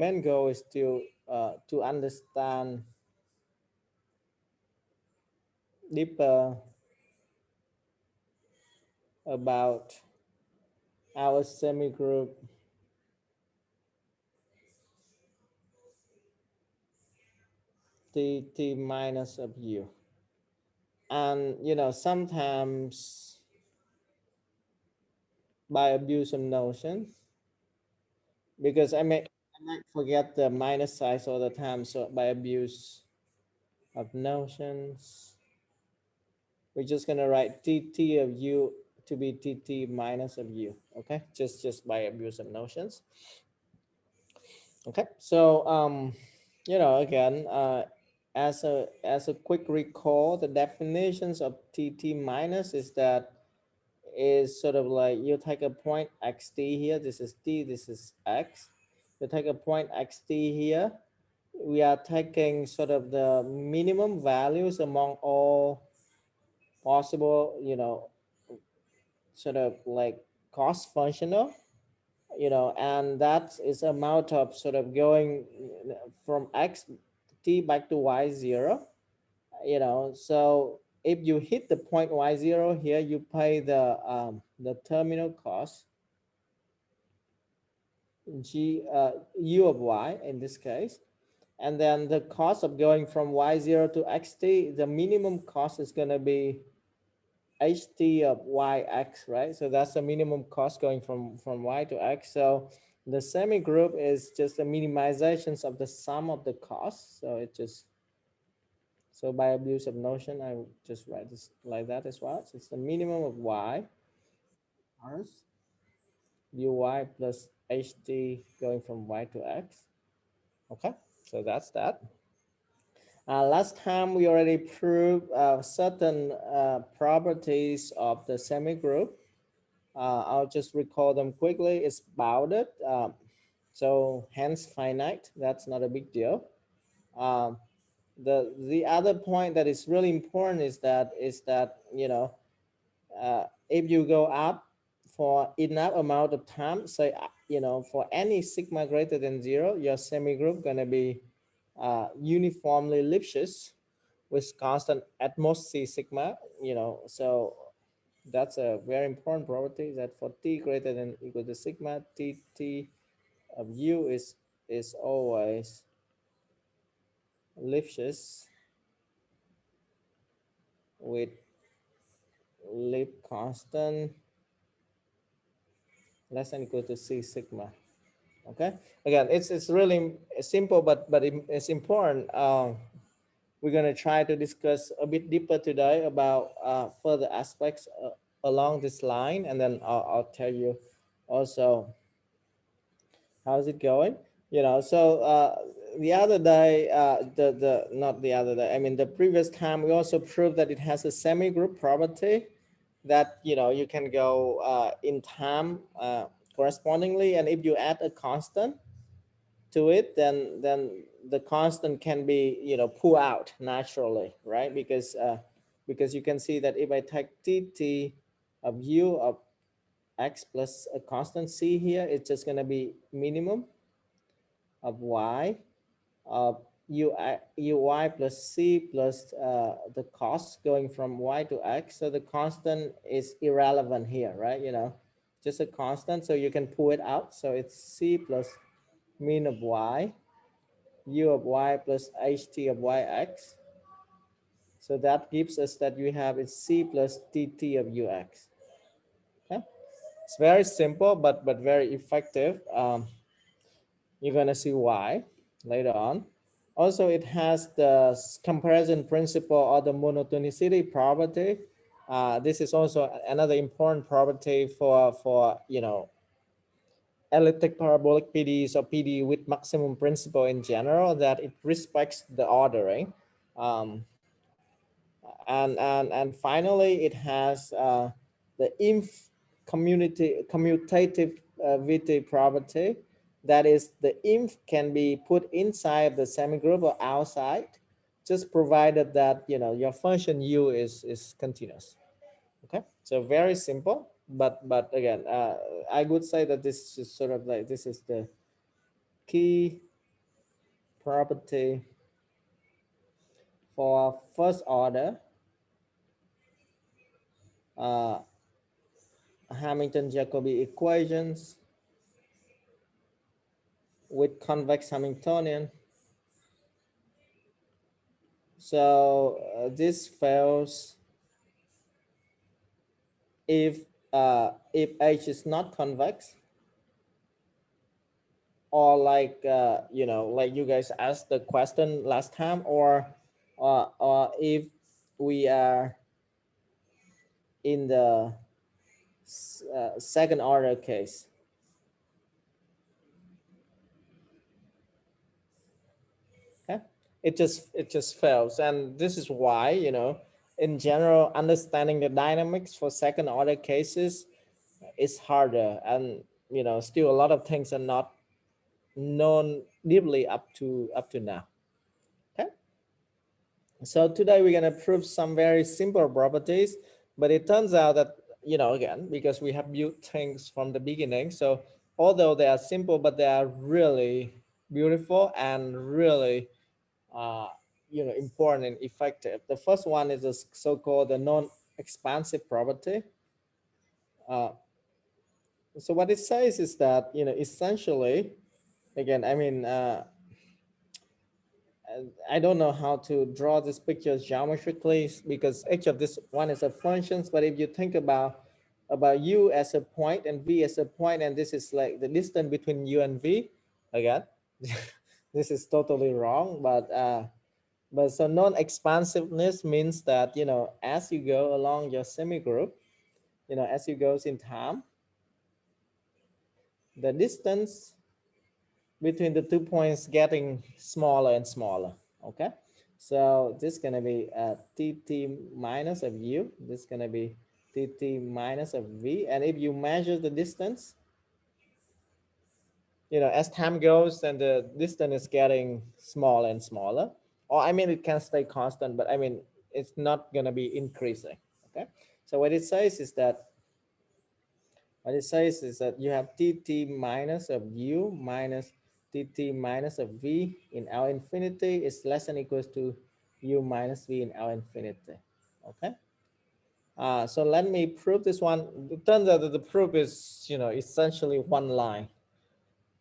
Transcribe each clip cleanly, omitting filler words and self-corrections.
main goal is to understand deeper about our semi-group T minus of U. And sometimes by abuse of notions, because I might forget the minus size all the time. So by abuse of notions, we're just gonna write Tt of U to be Tt minus of U. Okay, just by abuse of notions. Okay, so again, as a quick recall, the definitions of Tt minus is sort of like you take a point xt here. This is t, this is x. You take a point xt here. We are taking sort of the minimum values among all possible, sort of like cost functional, and that is amount of sort of going from x t back to y0, so if you hit the point y0 here, you pay the terminal cost u of y in this case, and then the cost of going from y0 to xt, the minimum cost is going to be ht of yx, right? So that's the minimum cost going from y to x. So the semi group is just the minimizations of the sum of the costs. So it just, so by abuse of notion, I would just write this like that as well. So it's the minimum of y ours uy plus ht going from y to x. Okay, so that's that. Last time we already proved certain properties of the semigroup. I'll just recall them quickly. It's bounded, so hence finite. That's not a big deal. Um, the other point that is really important is that if you go up for enough amount of time, say for any sigma greater than 0, your semigroup gonna be uniformly Lipschitz with constant at most c sigma. So that's a very important property, that for t greater than equal to sigma, t of u is always Lipschitz with Lip constant less than equal to c sigma. Okay, again, it's really simple, but it's important. We're going to try to discuss a bit deeper today about further aspects along this line, and then I'll tell you also how's it going. So the other day, the not the other day, I mean the previous time, we also proved that it has a semi-group property, that you can go in time correspondingly, and if you add a constant to it, then the constant can be pull out naturally, right? Because you can see that if I take tt of u of x plus a constant c here, it's just going to be minimum of y of uy plus c plus the cost going from y to x. So the constant is irrelevant here, right? Just a constant, so you can pull it out. So it's c plus min of y, u of y plus ht of yx. So that gives us that we have is c plus tt of ux. Okay? It's very simple, but very effective. You're gonna see why later on. Also, it has the comparison principle or the monotonicity property. This is also another important property for elliptic parabolic PDEs or PD with maximum principle in general, that it respects the ordering. Um, and finally, it has the inf commutative VT property. That is, the inf can be put inside the semigroup or outside, just provided that your function u is continuous. Okay, so very simple, but again, I would say that this is sort of like, this is the key property for first order uh, Hamilton-Jacobi equations with convex Hamiltonian. So this fails if H is not convex, or like you know, like you guys asked the question last time, or if we are in the second order case. Okay, it just fails, and this is why, you know, in general, understanding the dynamics for second order cases is harder, and you know, still a lot of things are not known deeply up to now. Okay, so today we're going to prove some very simple properties, but it turns out that, you know, again, because we have built things from the beginning, so although they are simple, but they are really beautiful and really uh, you know, important and effective. The first one is the so-called the non-expansive property. uh, so what it says is that, you know, essentially, again, I mean, I don't know how to draw this picture geometrically, because each of this one is a functions. But if you think about u as a point and v as a point, and this is like the distance between u and v, again, this is totally wrong. But so non-expansiveness means that, you know, as you go along your semigroup, you know, as you goes in time, the distance between the 2 points getting smaller and smaller. Okay, so this is gonna be tt minus of u, this is gonna be tt minus of v, and if you measure the distance, you know, as time goes, then the distance is getting smaller and smaller, or I mean, it can stay constant, but I mean, it's not gonna be increasing. Okay, so what it says is that you have tt minus of u minus tt minus of v in L infinity is less than equals to u minus v in L infinity. Okay. So let me prove this one. It turns out that the proof is, you know, essentially one line,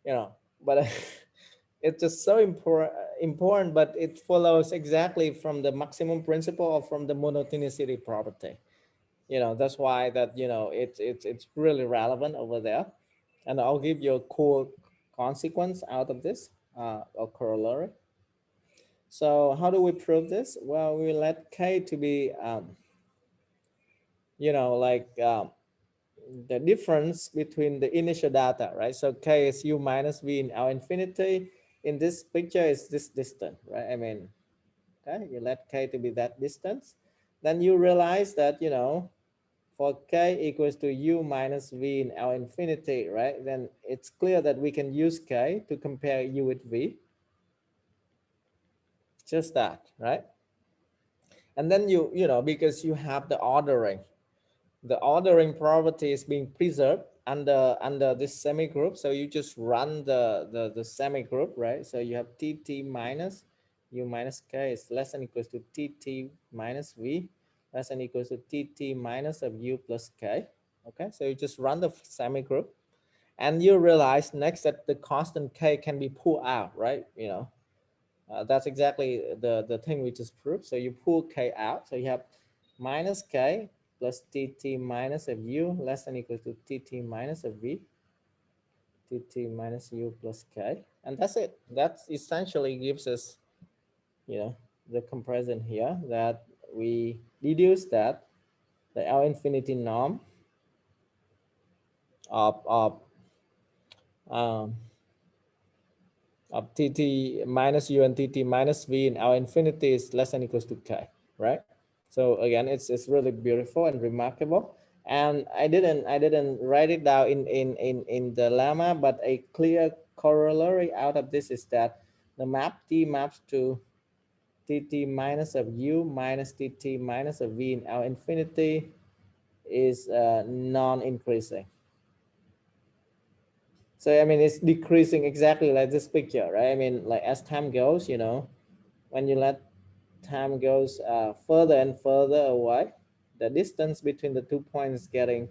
you know, but it's just so important, but it follows exactly from the maximum principle or from the monotonicity property. You know, that's why that, you know, it's really relevant over there, and I'll give you a cool consequence out of this, or corollary. So how do we prove this? Well, we let k to be you know, like the difference between the initial data, right? So k is u minus v in L infinity. In this picture is this distance, right? I mean, okay, you let k to be that distance, then you realize that, you know, for k equals to u minus v in L infinity, right? Then it's clear that we can use k to compare u with v. Just that, right? And then you know, because you have the ordering property is being preserved under this semigroup. So you just run the semigroup, right? So you have tt minus u minus k is less than equals to tt minus v less than equals to tt minus of u plus k. Okay, so you just run the semigroup, and you realize next that the constant k can be pulled out, right? You know, that's exactly the thing we just proved. So you pull k out, so you have minus k plus tt minus of u less than equals to tt minus of v, tt minus u plus k, and that's it. That essentially gives us, you know, the comparison here, that we deduce that the L infinity norm of um, of tt minus u and tt minus v in L infinity is less than equals to k, right? So again, it's really beautiful and remarkable. And I didn't write it down in the lemma, but a clear corollary out of this is that the map t maps to tt minus of u minus tt minus of v in L infinity is non-increasing. So I mean, it's decreasing exactly like this picture, right? I mean, like as time goes, when you let time goes further and further away, the distance between the 2 points is getting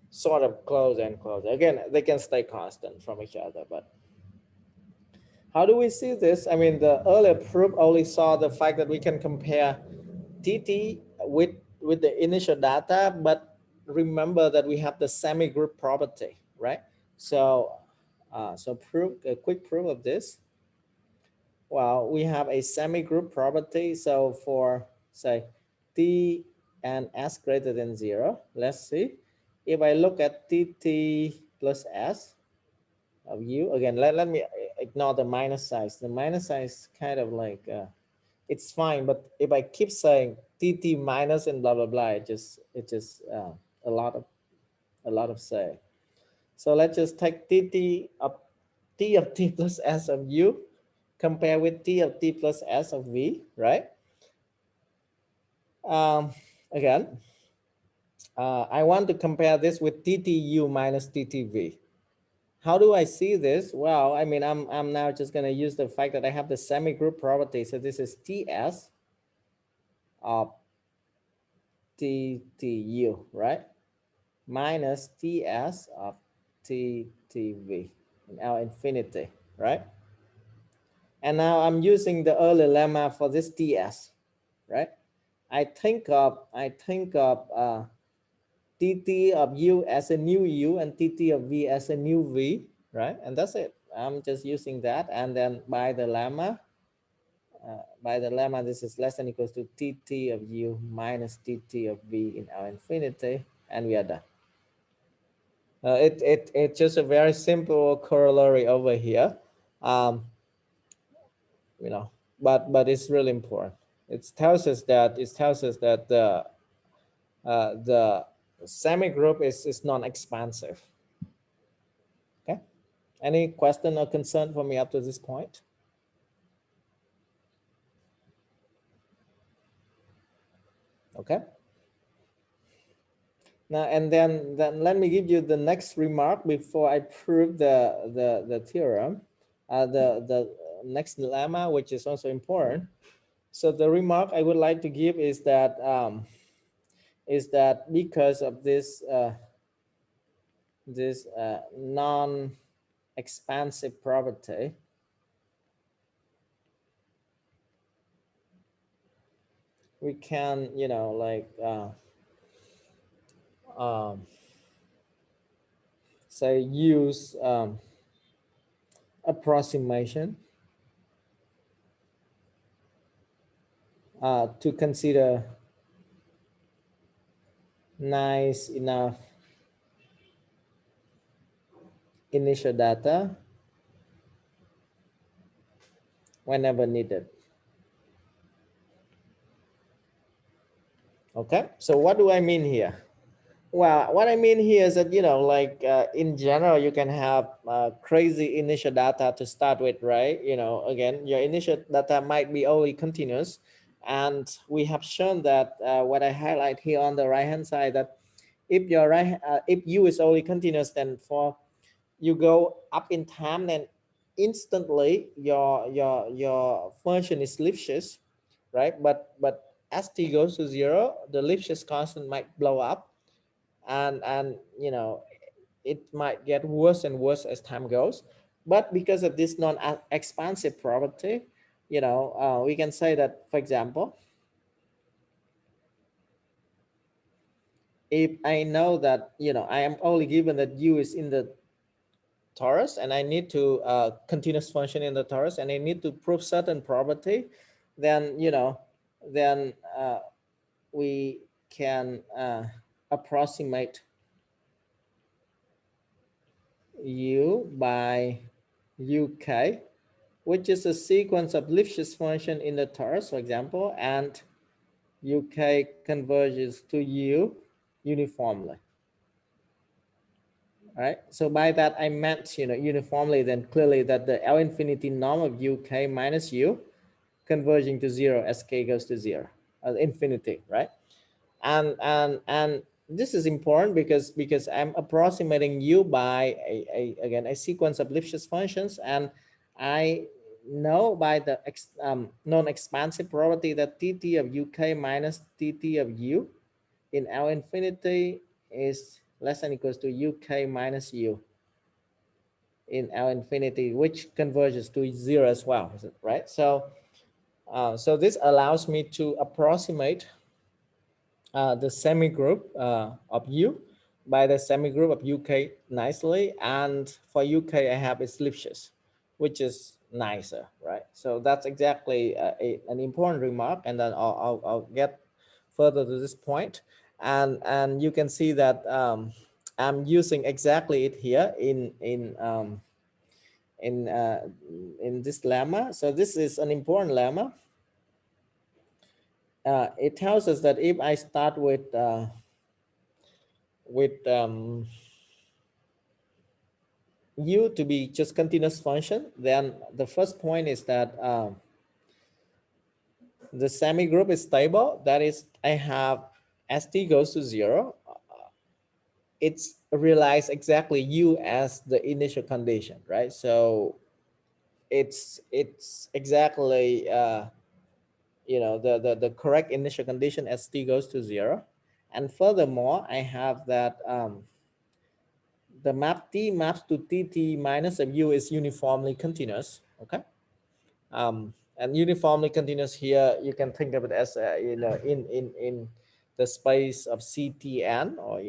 sort of closer and closer. Again, they can stay constant from each other, but how do we see this? I mean, the earlier proof only saw the fact that we can compare TT with the initial data, but remember that we have the semi-group property, right? So, a quick proof of this. Well, we have a semi-group property. So for say T and S greater than 0, let's see. If I look at TT plus S of U, again, let me ignore the minus size. The minus size kind of like, it's fine, but if I keep saying TT minus and blah, blah, blah, it just a lot of say. So let's just take T of T plus S of U compare with T of T plus S of V, right? Again, I want to compare this with TTU minus TTV. How do I see this? Well, I mean, I'm now just going to use the fact that I have the semi-group property. So this is TS of TTU, right? Minus TS of TTV in L infinity, right? And now I'm using the early lemma for this TS, right? I think of TT of U as a new U and TT of V as a new V, right? And that's it. I'm just using that. And then by the lemma, this is less than or equals to TT of U minus TT of V in L infinity, and we are done. It's just a very simple corollary over here, but it's really important. It tells us that the semi-group is non-expansive. Okay. Any question or concern for me up to this point? Okay. Now and then let me give you the next remark before I prove the theorem. The next lemma, which is also important. So the remark I would like to give is that because of this non-expansive property, we can say use approximation to consider nice enough initial data whenever needed. Okay, so what do I mean here? Well, what I mean here is that, in general, you can have crazy initial data to start with, right? Again, your initial data might be only continuous. And we have shown that what I highlight here on the right-hand side, that if if U is only continuous, then for you go up in time, then instantly your function is Lipschitz, right? But as t goes to 0, the Lipschitz constant might blow up, and it might get worse and worse as time goes. But because of this non-expansive property, we can say that, for example, if I know that I am only given that U is in the torus, and I need to continuous function in the torus, and I need to prove certain property, then we can approximate U by UK, which is a sequence of Lipschitz function in the torus, for example, and UK converges to U uniformly. Right. So by that I meant uniformly, then clearly that the L infinity norm of UK minus U converging to 0 as k goes to 0, infinity, right? And this is important because I'm approximating u by again a sequence of Lipschitz functions, and I know by the non-expansive property that tt of uk minus tt of u in L infinity is less than or equals to uk minus u in L infinity, which converges to 0 as well, right? So so this allows me to approximate the semigroup of U by the semigroup of UK nicely, and for UK I have its Lipschitz, which is nicer, right? So that's exactly an important remark, and then I'll get further to this point, and you can see that I'm using exactly it here in this lemma. So this is an important lemma. It tells us that if I start with u to be just continuous function, then the first point is that the semigroup is stable. That is, I have st goes to 0. It's realized exactly u as the initial condition, right? So it's exactly the correct initial condition as t goes to 0. And furthermore, I have that the map t maps to tt minus of u is uniformly continuous. Okay. And uniformly continuous here, you can think of it as in the space of ctn, or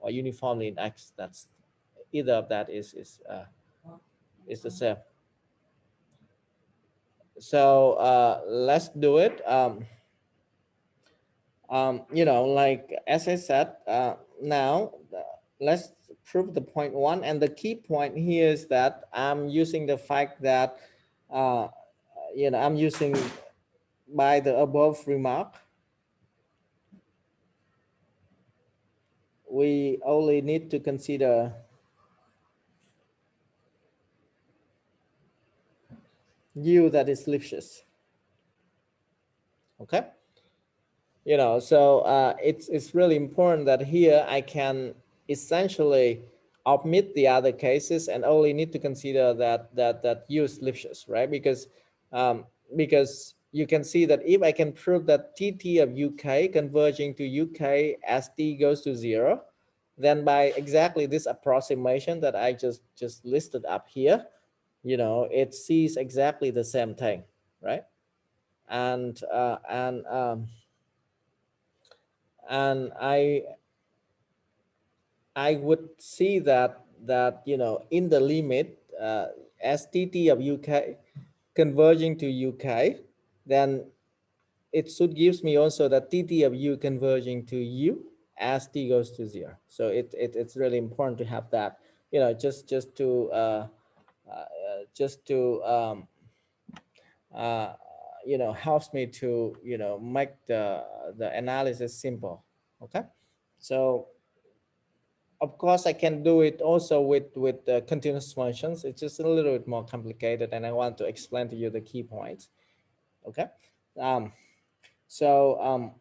or uniformly in X. That's either of that is the same. So let's do it. Like as I said, now let's prove the point one, and the key point here is that I'm using the fact that I'm using by the above remark, we only need to consider u that is Lipschitz. Okay. So it's really important that here I can essentially omit the other cases and only need to consider that use Lipschitz, right? Because you can see that if I can prove that tt of uk converging to uk as t goes to 0, then by exactly this approximation that I just listed up here, it sees exactly the same thing, right? And I would see that in the limit as tt of uk converging to uk, then it should gives me also that tt of u converging to u as t goes to 0. So it's really important to have that, just to helps me to make the analysis simple. Okay. So of course I can do it also with continuous functions. It's just a little bit more complicated, and I want to explain to you the key points. Okay. um so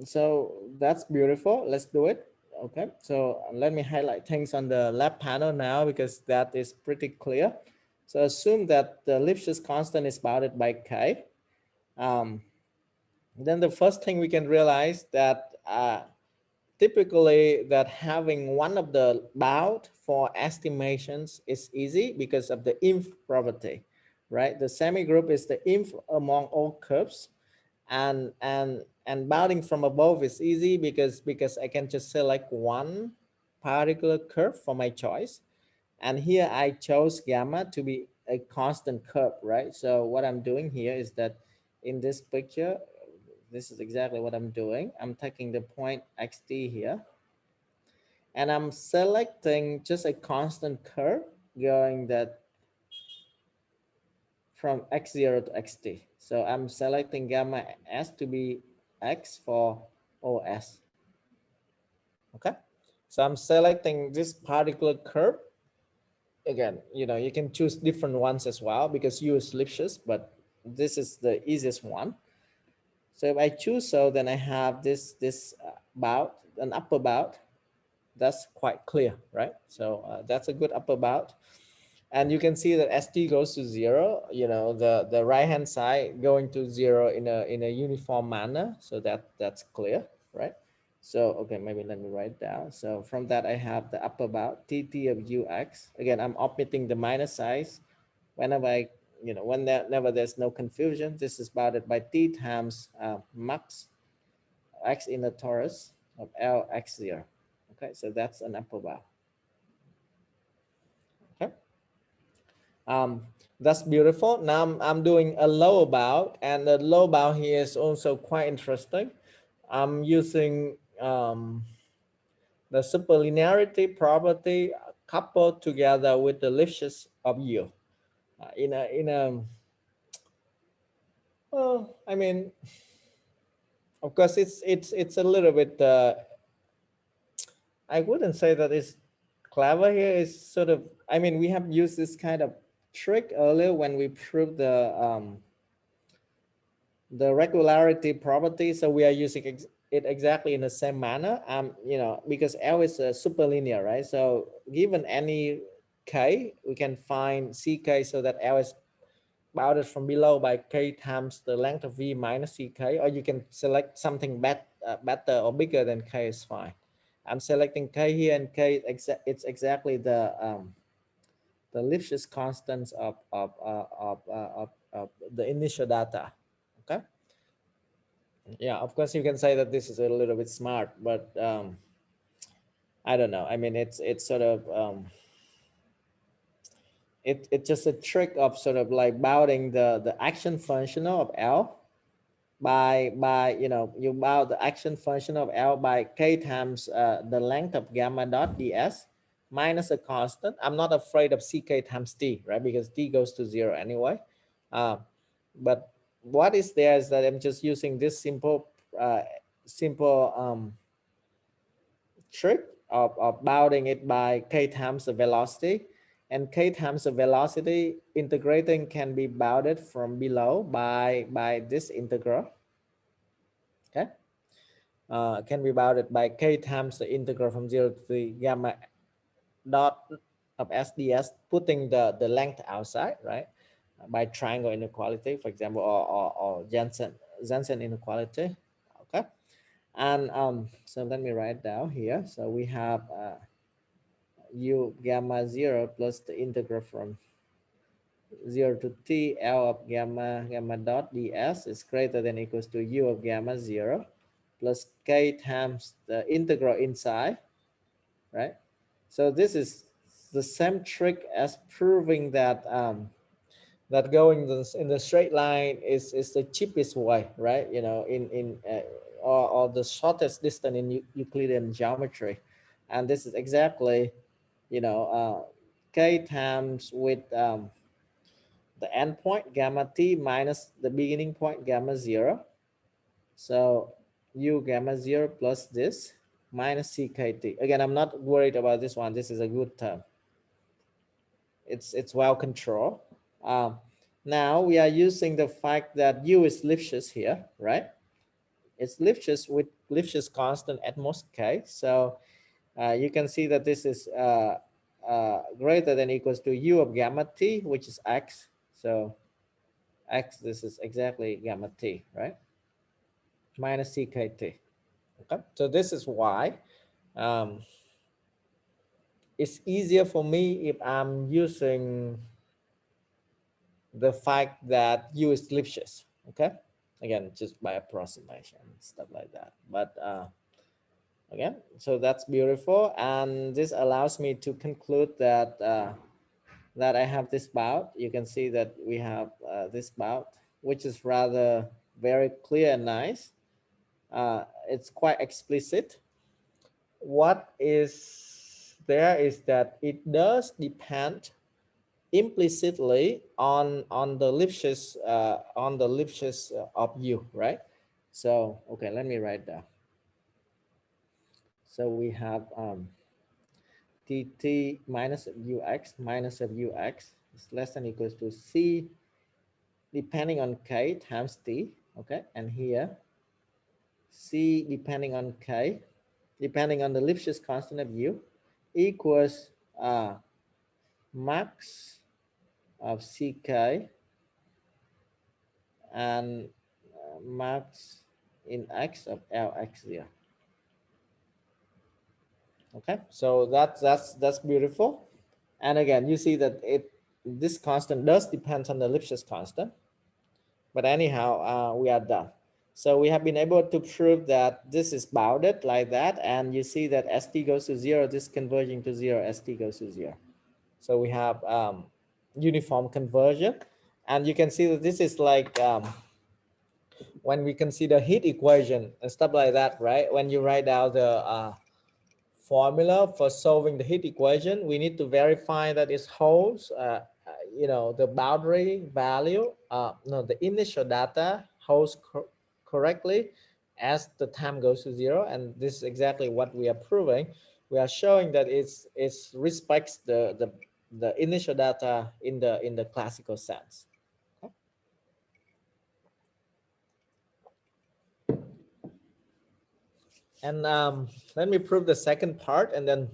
so that's beautiful. Let's do it. Okay, so let me highlight things on the left panel now, because that is pretty clear. So assume that the Lipschitz constant is bounded by k. Then the first thing we can realize that typically that having one of the bound for estimations is easy because of the inf property, right? The semigroup is the inf among all curves, and bounding from above is easy because I can just select one particular curve for my choice. And here I chose gamma to be a constant curve, right? So what I'm doing here is that in this picture, this is exactly what I'm doing. I'm taking the point xt here, and I'm selecting just a constant curve going that from x0 to xt. So I'm selecting gamma s to be x for OS. Okay. So I'm selecting this particular curve. Again, you can choose different ones as well because you use Lipschitz, but this is the easiest one. So if I choose so, then I have this bound an upper bound, that's quite clear, right? So that's a good upper bound. And you can see that as t goes to 0, you know, the right hand side going to 0 in a uniform manner. So that's clear, right? So okay, maybe let me write down. So from that I have the upper bound tt of ux. Again, I'm omitting the minus size whenever I, you know, whenever there's no confusion. This is bounded by t times max x in the torus of L x0. Okay, so that's an upper bound. Okay. Um, that's beautiful. Now I'm doing a lower bound, and the lower bound here is also quite interesting. I'm using the superlinearity property coupled together with the Lipschitz of U. Well, I mean, of course, it's a little bit. I wouldn't say that it's clever here. It's sort of. I mean, we have used this kind of trick earlier when we proved the regularity property. So we are using it exactly in the same manner. You know, because L is a superlinear, right? So given any k, we can find ck so that L is bounded from below by k times the length of v minus ck, or you can select something better or bigger than k is fine. I'm selecting k here, and k it's exactly the Lipschitz constants of the initial data. Okay. Yeah, of course you can say that this is a little bit smart, but I don't know. I mean, it's sort of it's just a trick of sort of like bounding the action functional of L by you know, you bound the action function of L by k times the length of gamma dot ds minus a constant. I'm not afraid of ck times t, right? Because t goes to 0 anyway. Uh, but what is there is that I'm just using this simple trick of bounding it by k times the velocity, and k times the velocity integrating can be bounded from below by this integral. Okay. Can be bounded by k times the integral from 0 to the gamma dot of SDS, putting the length outside, right? By triangle inequality, for example, or Jensen inequality. Okay. And so let me write down here. So we have u gamma 0 plus the integral from 0 to t L of gamma dot ds is greater than equals to u of gamma 0 plus k times the integral inside, right? So this is the same trick as proving that that going in the straight line is the cheapest way, right? You know, or the shortest distance in Euclidean geometry, and this is exactly, you know, k times with the endpoint gamma t minus the beginning point gamma 0. So u gamma 0 plus this minus ckt. Again, I'm not worried about this one. This is a good term. It's well controlled. Um, Now we are using the fact that u is Lipschitz here, right? It's Lipschitz with Lipschitz constant at most k. So you can see that this is greater than equals to u of gamma t, which is x. So x, this is exactly gamma t, right? Minus ckt. Okay, so this is why um, it's easier for me if I'm using the fact that u is Lipschitz. Okay, again, just by approximation, stuff like that. But again, so that's beautiful, and this allows me to conclude that that I have this bound. You can see that we have this bound, which is rather very clear and nice. It's quite explicit. What is there is that it does depend implicitly on the Lipschitz of u, right? So okay, let me write down. So we have tt minus of ux minus of ux is less than equals to c depending on k times t. Okay, and here c depending on k depending on the Lipschitz constant of u, equals max of ck and max in x of Lx0. Okay, so that's beautiful. And again, you see that this constant does depend on the Lipschitz constant. But anyhow, we are done. So we have been able to prove that this is bounded like that. And you see that st goes to 0, this converging to 0, st goes to 0. So we have uniform conversion. And you can see that this is like when we consider heat equation and stuff like that, right? When you write down the formula for solving the heat equation, we need to verify that it holds, the boundary value, no, the initial data holds correctly as the time goes to 0. And this is exactly what we are proving. We are showing that it respects the initial data in the classical sense. Okay. And let me prove the second part, and then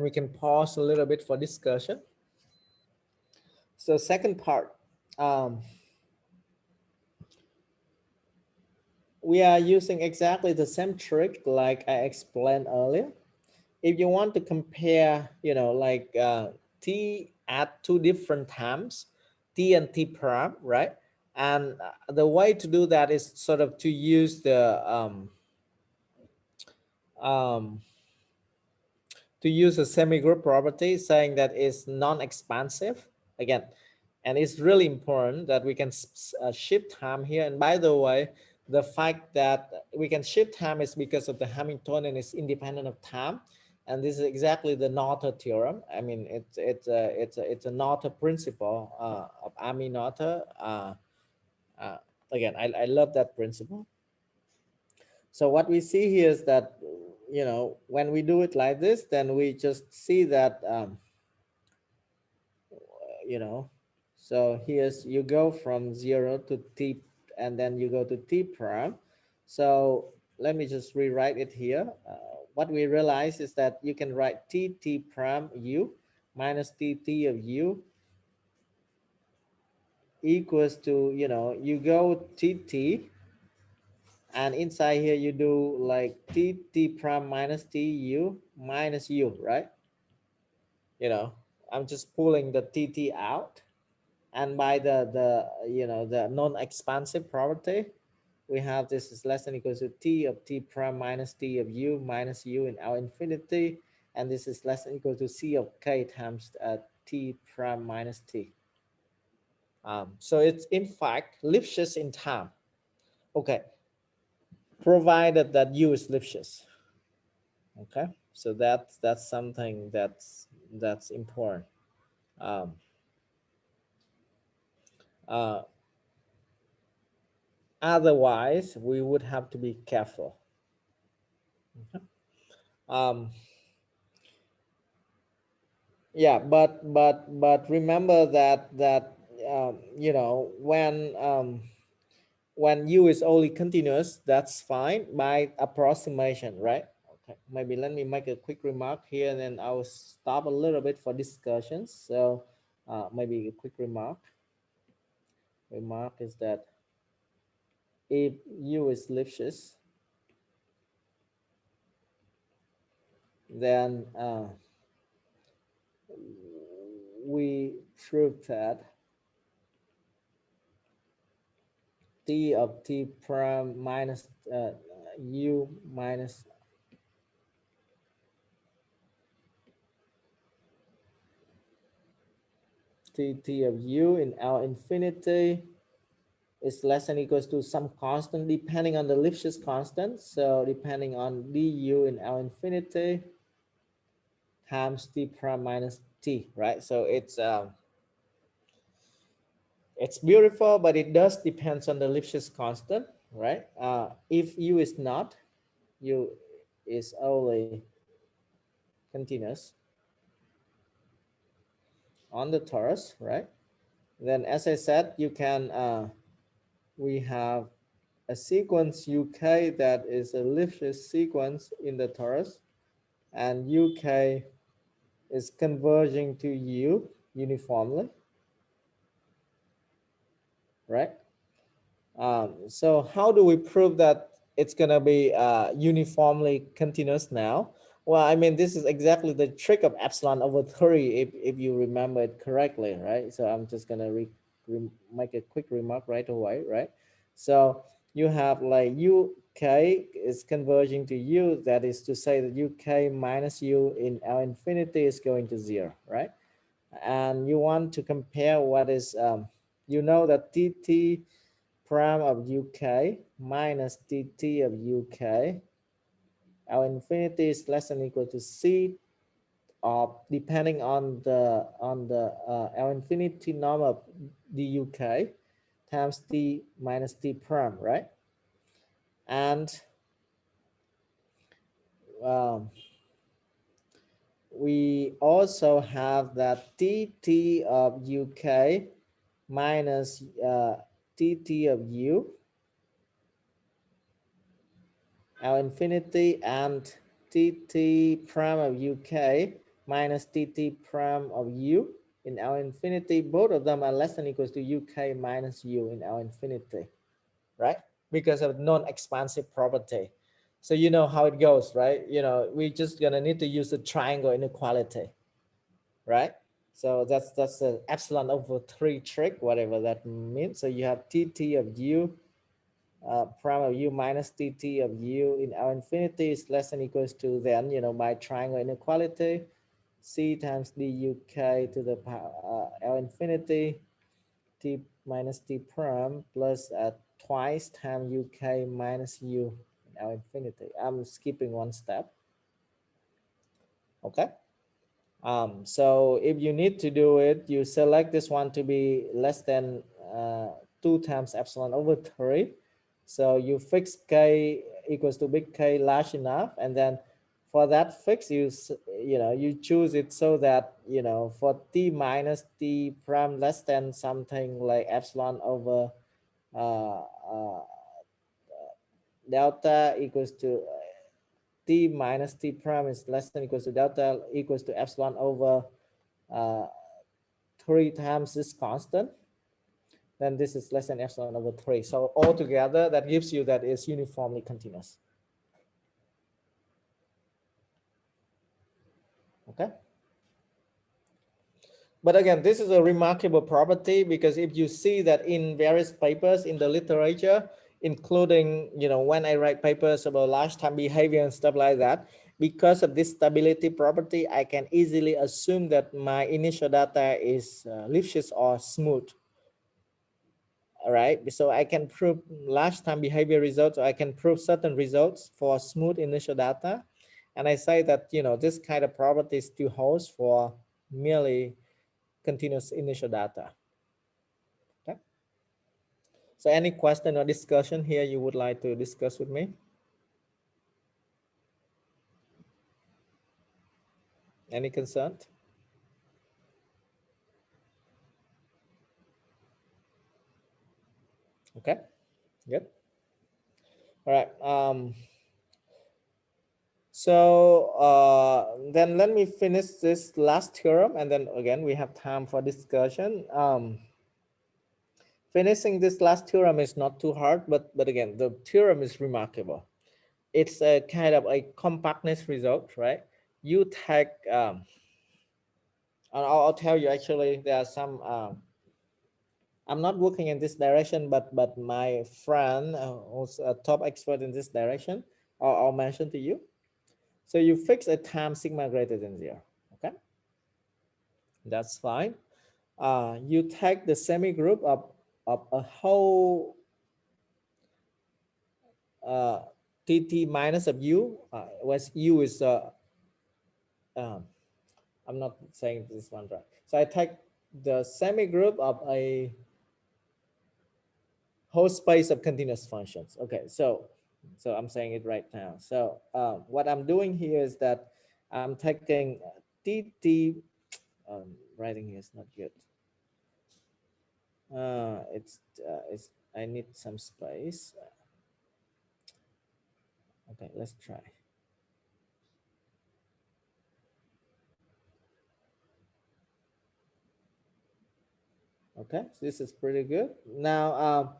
we can pause a little bit for discussion. So second part, we are using exactly the same trick like I explained earlier. If you want to compare, t at two different times, t and t prime, right? And the way to do that is sort of to use the to use a semi-group property, saying that it's non-expansive again. And it's really important that we can shift time here. And by the way, the fact that we can shift time is because of the Hamiltonian is independent of time. And this is exactly the Noether theorem. I mean, it's a Noether principle of Ami Noether. Again, I love that principle. So what we see here is that, when we do it like this, then we just see that, so here's, you go from 0 to t, and then you go to t prime. So let me just rewrite it here. What we realize is that you can write t prime u minus t of u equals to, you go t, and inside here you do like t prime minus tu minus u, right? I'm just pulling the tt out, and by the non-expansive property, we have this is less than or equal to t of t prime minus t of u minus u in L infinity, and this is less than or equal to c of k times t prime minus t. So it's in fact Lipschitz in time. Okay, provided that u is Lipschitz. Okay, so that's something that's important. Um, Otherwise, we would have to be careful. Okay. Yeah, but remember that when u is only continuous, that's fine by approximation, right? Okay, maybe let me make a quick remark here, and then I'll stop a little bit for discussions. So maybe a quick remark is that if u is Lipschitz, then we prove that t of t prime minus u minus t of u in L infinity is less than or equals to some constant depending on the Lipschitz constant. So depending on du in L infinity times t prime minus t, right? So it's beautiful, but it does depends on the Lipschitz constant, right? If u is not, u is only continuous on the torus, right? Then as I said, you can we have a sequence UK that is a Lipschitz sequence in the torus, and UK is converging to U uniformly, right? So how do we prove that it's going to be uniformly continuous now? Well, I mean, this is exactly the trick of epsilon over 3, if you remember it correctly, right? So I'm just going to make a quick remark right away, right? So you have like UK is converging to U, that is to say that UK minus U in L infinity is going to 0, right? And you want to compare what is, you know that TT prime of UK minus dt of UK, L infinity is less than or equal to C of, depending on the L infinity norm of duk times t minus t prime, right? And um, we also have that dt of UK minus dt of U, L infinity, and tt prime of UK minus tt prime of U in L infinity. Both of them are less than or equals to UK minus U in L infinity, right? Because of non-expansive property. So you know how it goes, right? You know, we're just gonna need to use the triangle inequality, right? So that's the epsilon over 3 trick, whatever that means. So you have tt of U prime of U minus dt of U in L infinity is less than or equals to, then, you know, by triangle inequality, C times duk to the power L infinity t minus t prime plus twice times UK minus U in L infinity. I'm skipping one step. Okay. So if you need to do it, you select this one to be less than 2 times epsilon over 3. So you fix k equals to big K large enough, and then for that fix, you choose it so that, you know, for t minus t prime less than something like epsilon over uh, uh, delta equals to t minus t prime is less than equals to delta equals to epsilon over uh, 3 times this constant, then this is less than epsilon over 3. So altogether, that gives you that is uniformly continuous. Okay. But again, this is a remarkable property, because if you see that in various papers in the literature, including, you know, when I write papers about large time behavior and stuff like that, because of this stability property, I can easily assume that my initial data is Lipschitz or smooth. All right, so I can prove large time behavior results, or I can prove certain results for smooth initial data. And I say that, you know, this kind of property still holds for merely continuous initial data. Okay. So any question or discussion here you would like to discuss with me? Any concern? Okay, good. All right. So then let me finish this last theorem, and then again we have time for discussion. Finishing this last theorem is not too hard, but again, the theorem is remarkable. It's a kind of a compactness result, right? You take, I'll tell you, actually, there are some, I'm not working in this direction, but my friend who's a top expert in this direction, I'll mention to you. So you fix a time sigma greater than 0, okay? That's fine. You take the semi-group of a whole tt minus of U, where U is, um, I'm not saying this one right. So I take the semi-group of a whole space of continuous functions. Okay, so I'm saying it right now. So what I'm doing here is that I'm taking tt, writing here is not good. It's I need some space. Okay, let's try. Okay, so this is pretty good. Now,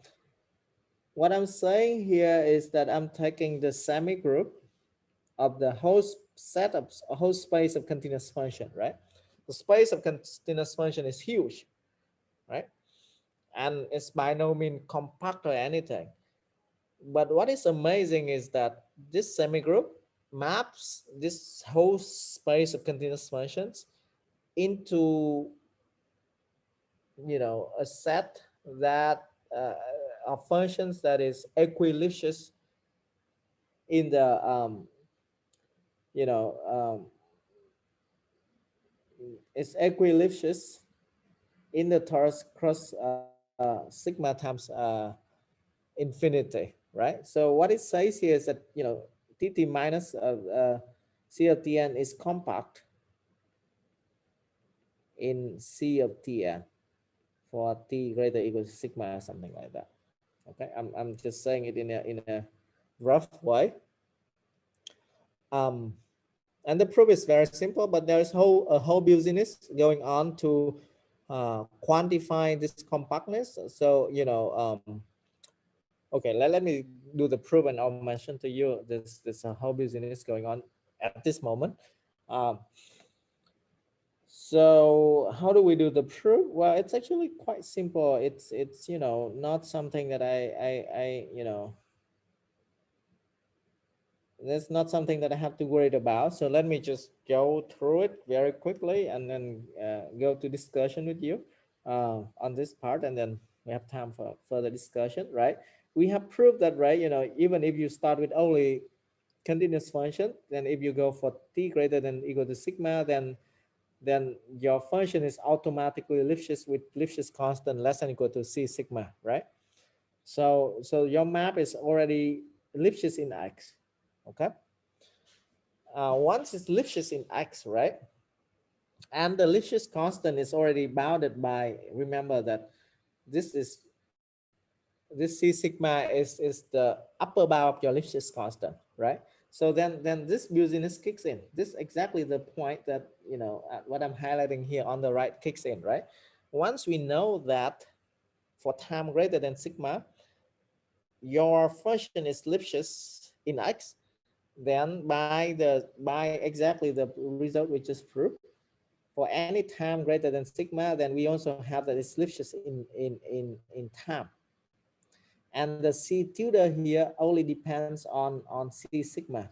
what I'm saying here is that I'm taking the semi-group of the whole set of a whole space of continuous function, right? The space of continuous function is huge, right? And it's by no means compact or anything. But what is amazing is that this semi-group maps this whole space of continuous functions into, you know, a set that of functions that is equilicious in the you know it's equilicious in the torus cross sigma times infinity, right? So what it says here is that, you know, tt minus c of tn is compact in c of tn for t greater equal to sigma or something like that. Okay, I'm just saying it in a rough way. um and the proof is very simple, but there is a whole business going on to quantify this compactness. So, you know, okay, let me do the proof, and I'll mention to you this whole business going on at this moment. Um, so how do we do the proof? Well, it's actually quite simple. It's you know, not something that I you know, that's not something that I have to worry about. So let me just go through it very quickly and then go to discussion with you on this part, and then we have time for further discussion, right? We have proved that, right? You know, even if you start with only continuous function, then if you go for t greater than equal to sigma, then your function is automatically Lipschitz with Lipschitz constant less than equal to c sigma, right? So your map is already Lipschitz in X, okay? Once it's Lipschitz in X, right? And the Lipschitz constant is already bounded by, remember that this is, this C sigma is the upper bound of your Lipschitz constant, right? So then this business kicks in. This is exactly the point that, you know, what I'm highlighting here on the right kicks in, right? Once we know that for time greater than sigma, your function is Lipschitz in X, then by exactly the result we just proved, for any time greater than sigma, then we also have that it's Lipschitz in time. And the C tilde here only depends on C sigma.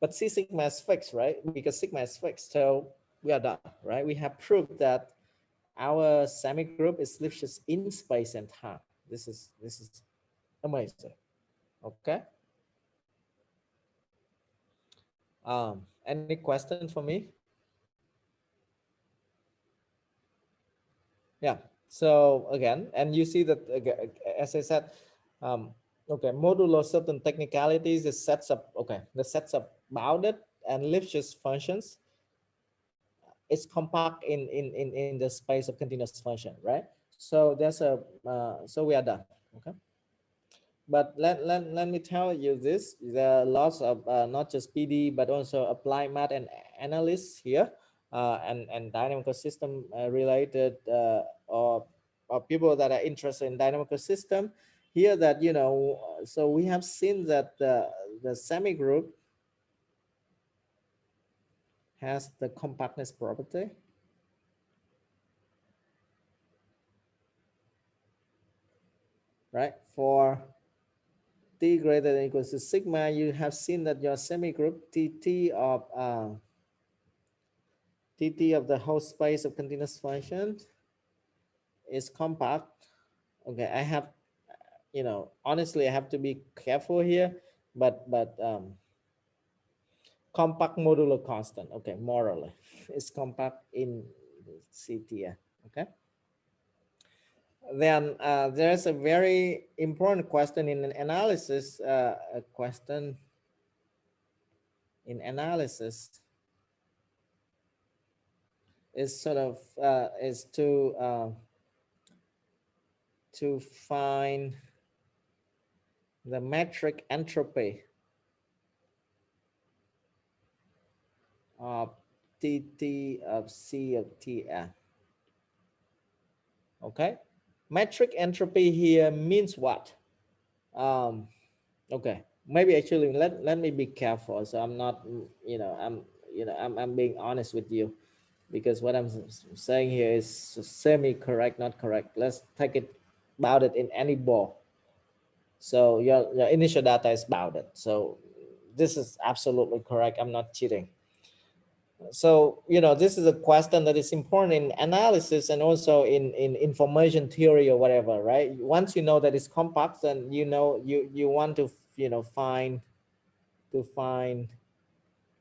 But C sigma is fixed, right? Because sigma is fixed. So we are done, right? We have proved that our semi-group is Lipschitz in space and time. This is amazing. Okay. Any question for me? Yeah. So again, and you see that, as I said, um, okay, modulo certain technicalities, the sets up, okay, the sets up bounded and Lipschitz functions is compact in the space of continuous function, right? So there's a, so we are done, okay? But let me tell you this, there are lots of not just PD, but also applied math and analysts here, and dynamical system related or people that are interested in dynamical system here, that, you know, so we have seen that the semi group has the compactness property, right? For t greater than equals to sigma, you have seen that your semi group tt of the whole space of continuous function is compact. Okay, I have, you know, honestly I have to be careful here, but compact modular constant, okay, morally it's compact in CTN. Okay, then there's a very important question in an analysis, a question in analysis is sort of is to find the metric entropy of TT of C of Tn. Okay, metric entropy here means what? Um, okay, maybe actually let me be careful, so I'm not, I'm being honest with you, because what I'm saying here is semi correct, not correct. Let's take it bounded in any ball. So your initial data is bounded, so this is absolutely correct. I'm not cheating. So this is a question that is important in analysis and also in information theory or whatever, right? Once you know that it's compact, then you want to find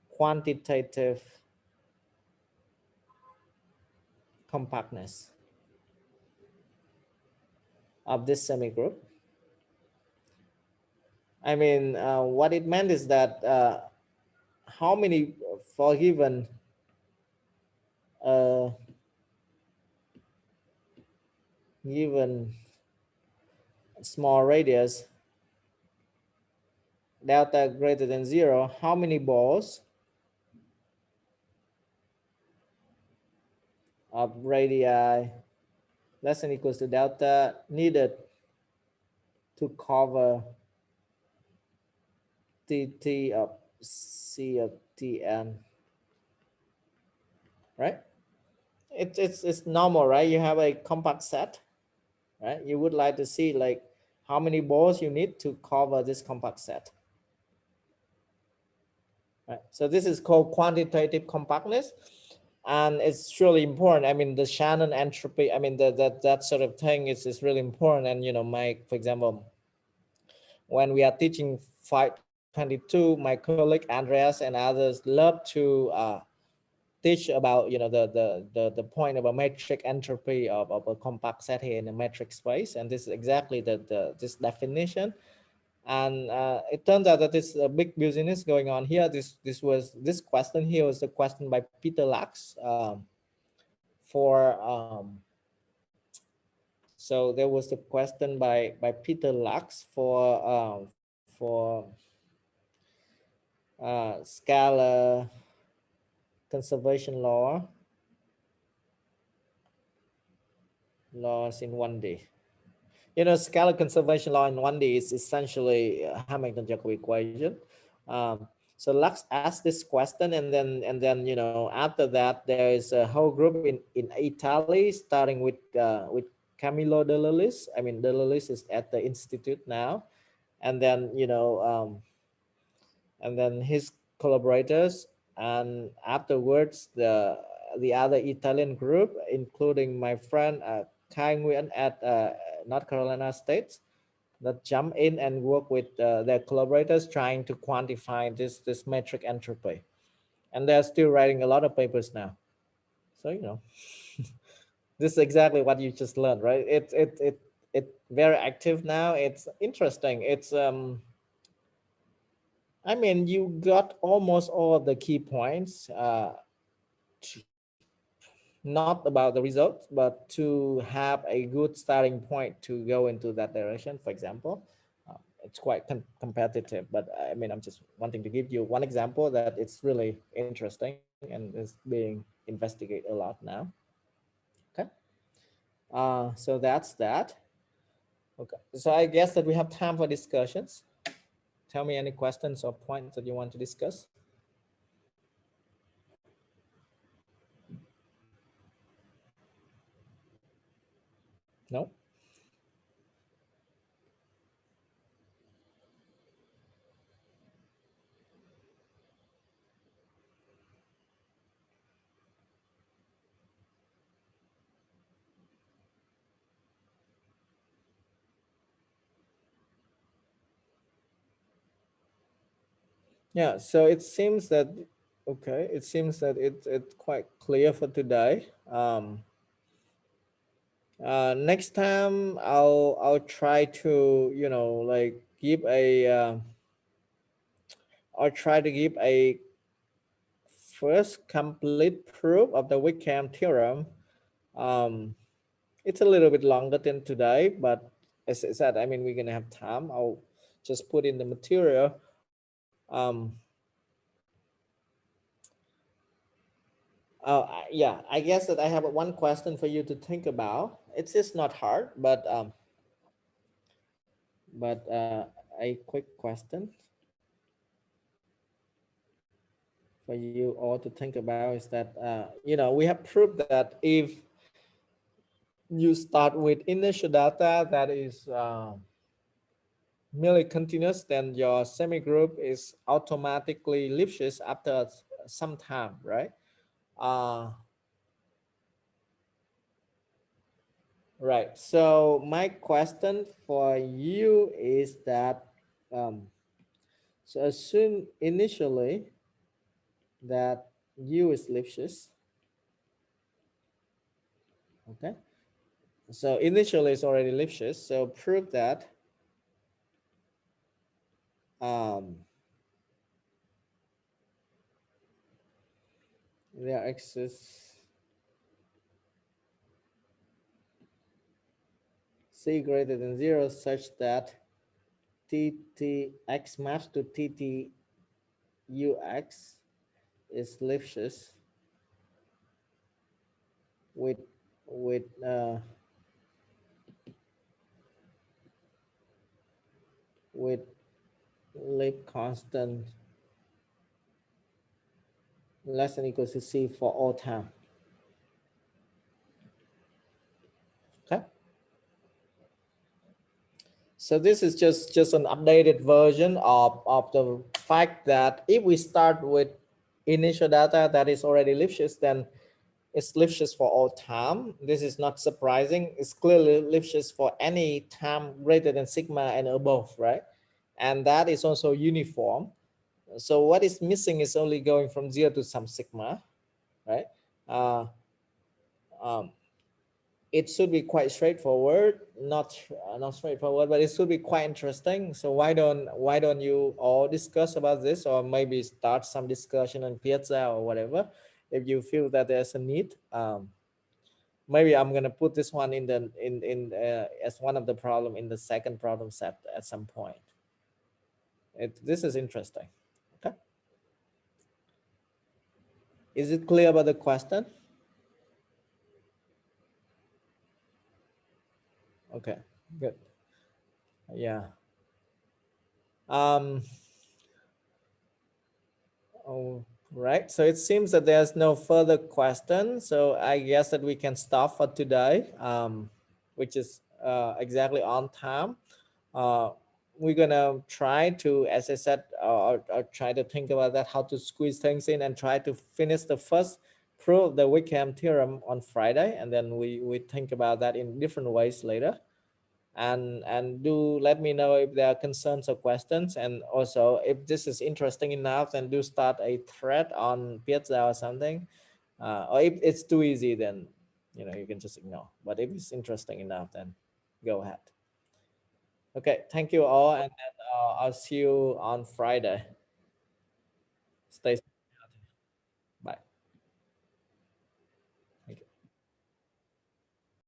quantitative compactness of this semigroup. I mean, what it meant is that how many for uh, given small radius delta greater than 0, how many balls of radii less than equals to delta needed to cover tt of c of tn, right? It's normal, right? You have a compact set, right? You would like to see like how many balls you need to cover this compact set, right? So this is called quantitative compactness, and it's really important. I mean, the Shannon entropy, I mean, that sort of thing is really important. And for example, when we are teaching 522, my colleague Andreas and others love to teach about the point about metric entropy of a compact set here in a metric space, and this is exactly this definition. And it turns out that there's a big business going on here. This question here was the question by Peter Lux for so there was the question by Peter Lux for scalar conservation laws in 1D. Scalar conservation law in 1D is essentially a Hamilton-Jacobi equation. So Lux asked this question, and then after that there is a whole group in Italy, starting with Camillo De Lillis. I mean, De Lillis is at the institute now, and then and then his collaborators, and afterwards the other Italian group, including my friend Kai Nguyen at North Carolina State, that jump in and work with their collaborators trying to quantify this metric entropy, and they're still writing a lot of papers now. So this is exactly what you just learned, right? It's very active now. It's interesting. It's I mean, you got almost all of the key points, not about the results, but to have a good starting point to go into that direction. For example, it's quite competitive, but I mean, I'm just wanting to give you one example that it's really interesting and is being investigated a lot now. Okay. So that's that. Okay. So I guess that we have time for discussions. Tell me any questions or points that you want to discuss. No? Yeah, so it seems that, okay, it seems that it's quite clear for today. Next time I'll try to, like give a, I'll try to give a first complete proof of the Wickham theorem. Um, it's a little bit longer than today, but as I said, I mean, we're gonna have time. I'll just put in the material. Yeah, I guess that I have one question for you to think about. It's just not hard, but a quick question for you all to think about is that we have proved that if you start with inertial data that is merely continuous, then your semigroup is automatically Lipschitz after some time, right? Uh, right. So my question for you is that so assume initially that U is Lipschitz. Okay. So initially it's already Lipschitz. So prove that um, there exists C greater than 0 such that TTX maps to TTUX is Lipschitz with with uh, with Lip constant less than equal to C for all time. Okay. So this is just an updated version of the fact that if we start with initial data that is already Lipschitz, then it's Lipschitz for all time. This is not surprising. It's clearly Lipschitz for any time greater than sigma and above, right? And that is also uniform. So what is missing is only going from 0 to some sigma, right? Uh, um, it should be quite straightforward, not straightforward, but it should be quite interesting. So why don't you all discuss about this, or maybe start some discussion on Piazza or whatever, if you feel that there's a need. Maybe I'm gonna put this one in the in as one of the problem in the second problem set at some point. This is interesting. Okay, is it clear about the question? Okay, good. Yeah. Um. All right. So it seems that there's no further question. So I guess that we can stop for today, which is exactly on time. Uh, we're gonna try to, as I said, or try to think about that, how to squeeze things in and try to finish the first proof of the Wickham theorem on Friday, and then we think about that in different ways later. And do let me know if there are concerns or questions, and also if this is interesting enough, then do start a thread on Piazza or something, or if it's too easy, then you can just ignore, but if it's interesting enough, then go ahead. Okay, thank you all, and then, I'll see you on Friday. Stay